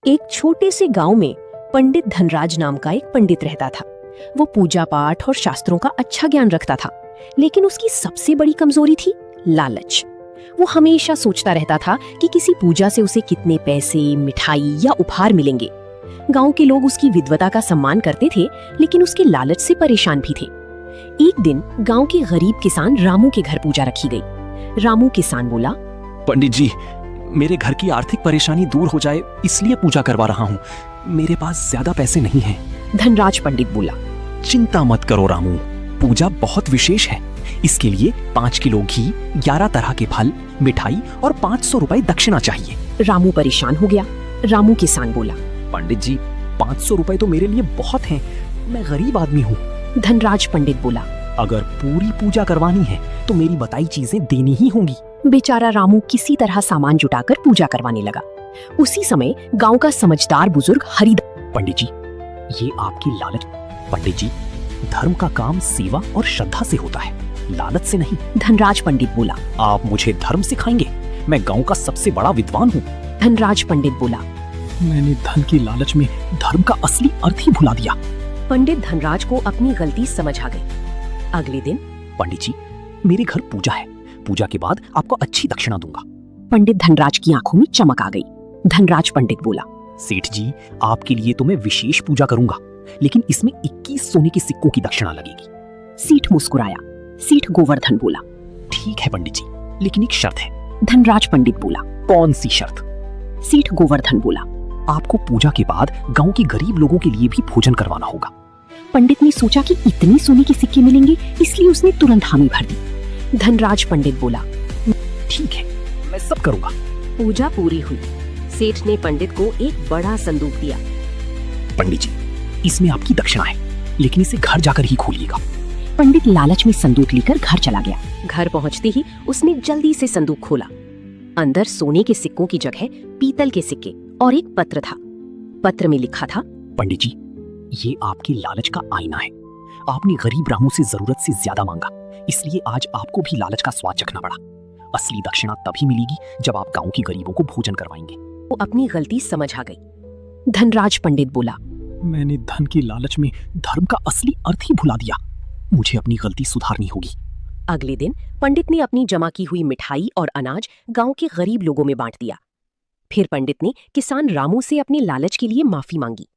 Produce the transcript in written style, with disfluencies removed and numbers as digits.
एक छोटे से गांव में पंडित धनराज नाम का एक पंडित रहता था। वो पूजा पाठ और शास्त्रों का अच्छा ज्ञान रखता था, लेकिन उसकी सबसे बड़ी कमजोरी थी लालच। वो हमेशा सोचता रहता था कि किसी पूजा से उसे कितने पैसे, मिठाई या उपहार मिलेंगे। गांव के लोग उसकी विद्वता का सम्मान करते थे, लेकिन उसके लालच से परेशान भी थे। एक दिन गांव के गरीब किसान रामू के घर पूजा रखी गई। रामू किसान बोला, पंडित जी, मेरे घर की आर्थिक परेशानी दूर हो जाए इसलिए पूजा करवा रहा हूँ। मेरे पास ज्यादा पैसे नहीं हैं। धनराज पंडित बोला, चिंता मत करो रामू, पूजा बहुत विशेष है। इसके लिए 5 किलो घी, 11 तरह के फल, मिठाई और 500 रुपए दक्षिणा चाहिए। रामू परेशान हो गया। रामू किसान बोला, पंडित जी, 500 रुपए तो मेरे लिए बहुत हैं। मैं गरीब आदमी हूँ। धनराज पंडित बोला, अगर पूरी पूजा करवानी है तो मेरी बताई चीजें देनी ही होंगी। बेचारा रामू किसी तरह सामान जुटाकर पूजा करवाने लगा। उसी समय गांव का समझदार बुजुर्ग हरिदास, पंडित जी, ये आपकी लालच। पंडित जी, धर्म का काम सेवा और श्रद्धा से होता है, लालच से नहीं। धनराज पंडित बोला, आप मुझे धर्म सिखाएंगे? मैं गांव का सबसे बड़ा विद्वान हूँ। धनराज पंडित बोला, मैंने धन की लालच में धर्म का असली अर्थ ही भुला दिया। पंडित धनराज को अपनी गलती समझ आ गई। अगले दिन, पंडित जी, मेरे घर पूजा है। पूजा के बाद आपको अच्छी दक्षिणा दूंगा। पंडित धनराज की आंखों में चमक आ गई। धनराज पंडित बोला, सेठ जी, आपके लिए तो मैं विशेष पूजा करूंगा, लेकिन इसमें 21 सोने के सिक्कों की दक्षिणा लगेगी। सेठ मुस्कुराया। सेठ गोवर्धन बोला, ठीक है पंडित जी, लेकिन एक शर्त है। धनराज पंडित बोला, कौन सी शर्त? सेठ गोवर्धन बोला, आपको पूजा के बाद गांव के गरीब लोगों के लिए भी भोजन करवाना होगा। पंडित ने सोचा कि इतने सोने के सिक्के मिलेंगे, इसलिए उसने तुरंत हामी भर दी। धनराज पंडित बोला, ठीक है, मैं सब करूंगा। पूजा पूरी हुई। सेठ ने पंडित को एक बड़ा संदूक दिया। पंडित जी, इसमें आपकी दक्षिणा है, लेकिन इसे घर जाकर ही खोलिएगा। पंडित लालच में संदूक लेकर घर चला गया। घर पहुंचते ही उसने जल्दी से संदूक खोला। अंदर सोने के सिक्कों की जगह पीतल के सिक्के और एक पत्र था। पत्र में लिखा था, पंडित जी, ये आपकी लालच का आईना है। आपने गरीब रामू से जरूरत से ज्यादा मांगा, इसलिए आज आपको भी लालच का स्वाद चखना पड़ा। असली दक्षिणा तभी मिलेगी जब आप गांव के गरीबों को भोजन करवाएंगे। वो अपनी गलती समझ आ गई। धनराज पंडित बोला, मैंने धन की लालच में धर्म का असली अर्थ ही भुला दिया। मुझे अपनी गलती सुधारनी होगी। अगले दिन पंडित ने अपनी जमा की हुई मिठाई और अनाज गांव के गरीब लोगों में बांट दिया। फिर पंडित ने किसान रामू से अपने लालच के लिए माफी मांगी।